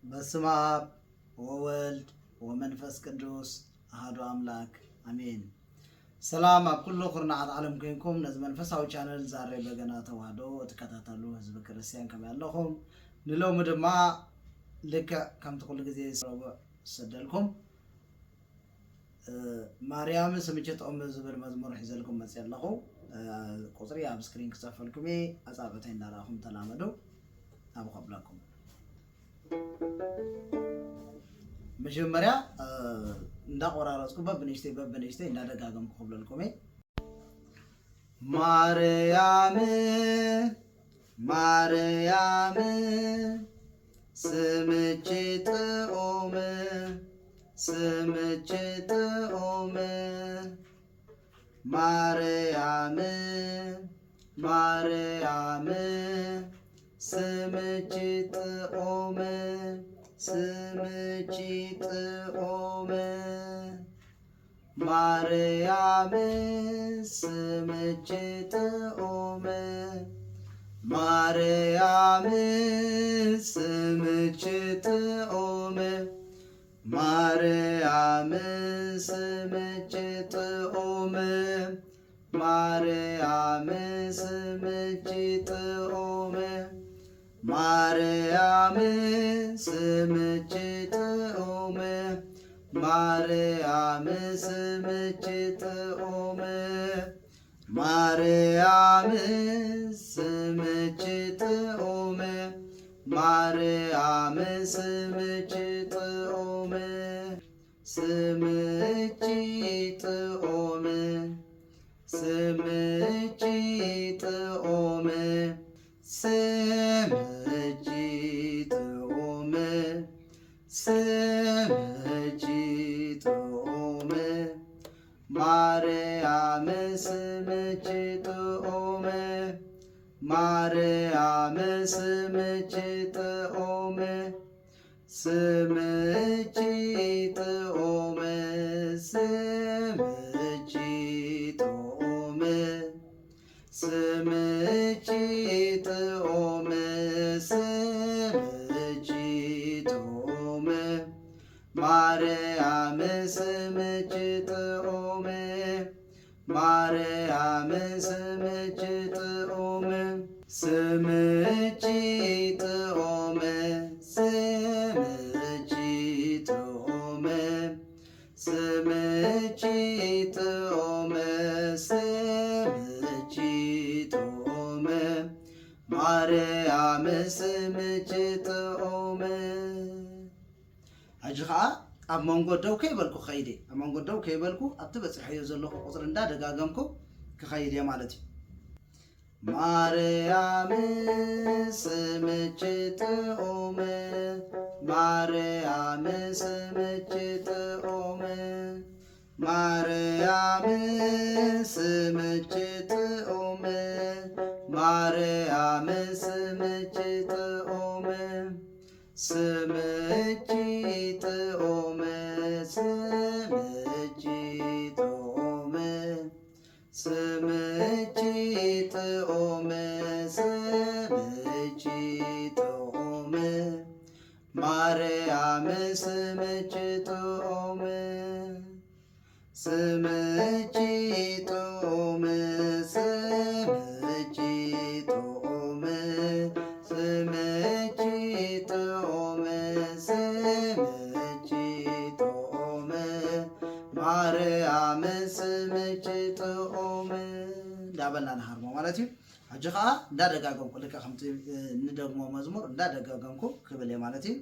በስመ አብ ወወልድ ወመንፈስ ቅዱስ አሐዱ አምላክ አሜን። ሰላም ኣብ ኩሉ ኩርናዓት ዓለም ኮይንኩም ነዚ መንፈሳዊ ቻነል ዛሬ በገና ተዋህዶ እትከታተሉ ህዝቢ ክርስቲያን ከመይ ኣለኹም? ንሎሚ ድማ ልክዕ ከምቲ ኩሉ ግዜ ሰደልኩም ማርያም ስምጭት ኦም ዝብል መዝሙር ሒዘልኩም መፅእ ኣለኹ። ቁፅሪ ኣብ ስክሪን ክፀፈልኩም እየ። ኣፃብዕተይ እንዳረኣኹም ተላመዱ ኣብ ከብለኩም። መጀመሪያ እንዳቆራረፅኩ በብንእሽተይ እንዳደጋገምኩ ክብለልኩም እየ። ማርያም ማርያም ስምጭት ኦም ስምጭት ኦም ማርያም ማርያም ስምጭት ኦም ስምጭት ኦም ማርያም ስምጭት ኦም ማርያም ስምጭት ኦም ማርያም ስምጭት ኦም ማርያም ስምጭት ኦም ማርያም ስምጭት ኦም ማርያም ስምጭት ኦም ማርያም ስምጭት ኦም ማርያም ስምጭት ኦም ስምጭት ኦም ስምጭት ኦም ስምጭት ኦም ስምጭት ኦም ማርያም ስምጭት ኦም ማርያም ስምጭት ኦም ስምጭት ኦም ስምጭት ኦም ስምጭት ኦም ስምጭት ኦም ማርያም ስምጭት ኦም ማርያም ስምጭት ኦም ስምጭት ኦም ስምጭት ኦም ስምጭት ኦም ስምጭት ኦም ማርያም ስምጭት ኦም ሕጂ ከዓ ኣብ መንጎ ደው ከይበልኩ ከይደ ኣብ መንጎ ደው ከይበልኩ ኣብቲ በፂሕዮ ዘለኹ ቁፅሪ እንዳደጋገምኩ ክኸይድ እየ ማለት እዩ። ማርያም ስምጭት ኦም ማርያም ስምጭት ኦም ማርያም ስምጭት ኦም ማርያም ስምጭት ኦም ስምጭት ኦም ስምጭት ኦም ስምጭት ኦም ስምጭት ኦም ማርያም ስምጭት ኦም ስምጭት ኦም ስምጭት ኦም ስምጭት ኦም ስምጭት ኦም ማርያም ስምጭት ኦም እንዳበልና ንሃርሞ ማለት እዩ። ሕጂ ከዓ እንዳደጋገምኩ ልክዕ ከምቲ ንደግሞ መዝሙር እንዳደጋገምኩ ክብል እየ ማለት እዩ።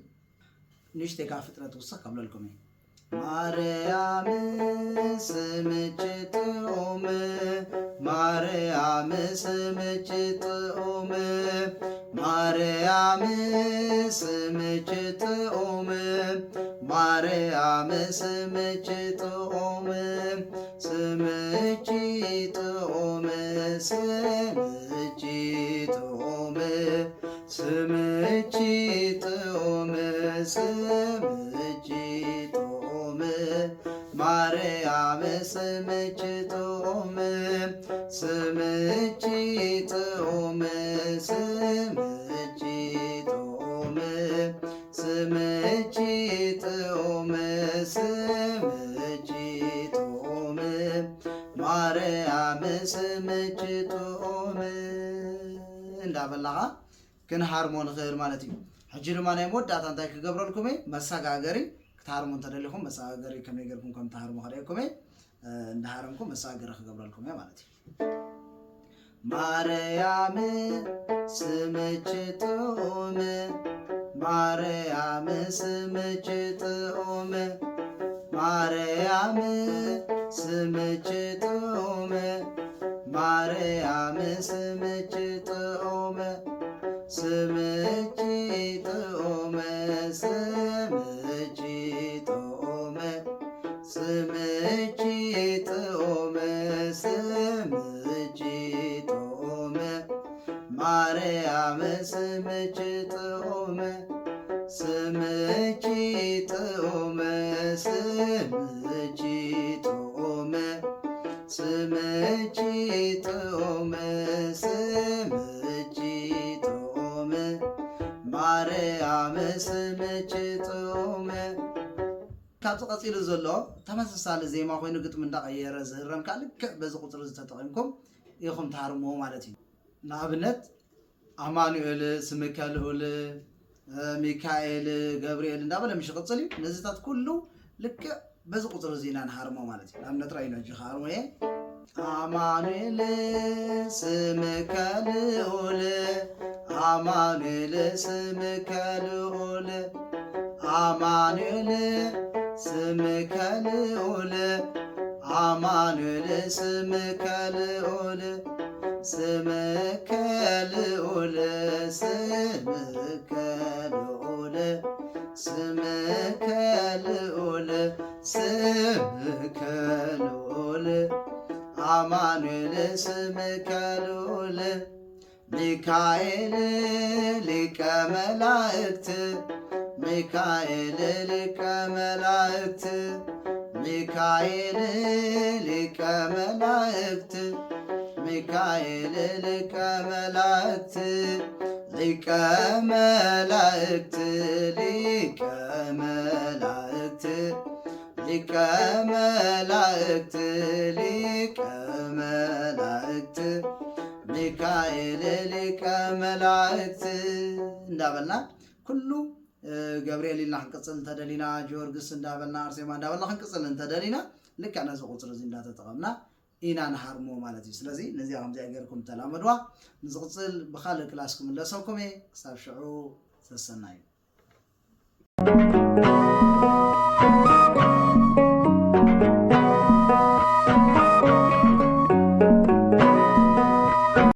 ንእሽተይ ካብ ፍጥነት ውስኽ ከብለልኩም እየ። ማርያም ስምጭት ኦም ማርያም ስምጭት ኦም ማርያም ስምጭት ኦም ማርያም ስምጭት ኦም ስምጭት ኦም ስምጭት ኦም ስምጭት ኦም ስምጭት ኦም ማርያም ስምጭት ኦም ስምጭት ኦም ስምጭት ኦም ስምቺ ጥዑም ስምቺ ጥዑም ማርያም ስምቺ ጥዑም እንዳበላኻ ክንሃርሞ ንኽእል ማለት እዩ ሕጂ ድማ ናይ መወዳእታ እንታይ ክገብረልኩም መሰጋገሪ ክትሃርሙ እንተደሊኹም መሰጋገሪ ከመይ ጌርኩም ከም ትሃርሙ ከርእየኩም እንዳሃረምኩም መሰጋገሪ ክገብረልኩም ማለት እዩ ማርያም ስምቺ ጥዑም ማርያም ስምቺ ጥዑም ማርያም ስምቺ ጥዑም ማርያም ስምቺ ጥዑም ስምቺ ጥዑም ስምቺ ጥዑም ስምቺ ጥዑም ስምቺ ጥዑም ማርያም ስምቺ ጥዑም ስምቺ ጥዑም ስምቺ ጥዑም ስምቺ ጥዑም ስምቺ ጥዑም ማርያም ስምቺ ጥዑም ካብዚ ቀፂሉ ዘሎ ተመሳሳሊ ዜማ ኮይኑ ግጥም እንዳቀየረ ዝህረምካ ልክዕ በዚ ቁፅሪ ዝተጠቒምኩም ኢኹም ትሃርምዎ ማለት እዩ ንኣብነት ኣማኑኤል ስምከ ልዑል ሚካኤል ገብርኤል እንዳበለ ምሽ ቅፅል እዩ ነዚታት ኩሉ ልክዕ በዚ ቁፅሪ እዚ ኢና ንሃርሞ ማለት እዩ ንኣብነት ራእይና እጂ ሃርሞ እየ ኣማኑኤል ስምከ ልዑል ኣማኑኤል ስምከ ልዑል ኣማኑኤል ስምከ ልዑል ኣማኑኤል ስምከ ልዑል ስምከ ልዑል ስምከ ልዑል ስምከ ልዑል ስምከ ልዑል ኣማኑኤል ስምከ ልዑል ሚካኤል ሊቀ መላእክት ሚካኤል ሊቀ መላእክት ሚካኤል ሊቀ መላእክት ሚካኤል ሊቀ መላእክት ሊቀ መላእክት ሊቀ መላእክት ሊቀ መላእክት ሊቀ መላእክት ሚካኤል ሊቀ መላእክት እንዳበልና ኩሉ ገብርኤል ኢልና ክንቅፅል እንተደሊና ጊዮርጊስ እንዳበልና አርሴማ እንዳበልና ክንቅፅል እንተደሊና ልክ ነዚ ቁፅሪ እዚ እንዳተጠቐምና ኢና ንሃርሞ ማለት እዩ ስለዚ ነዚኣ ከምዚኣ ጌርኩም ተላመድዋ ንዝቕፅል ብካልእ ክላስ ክምለሰኩም ክሳብ ሽዑ ተሰናዩ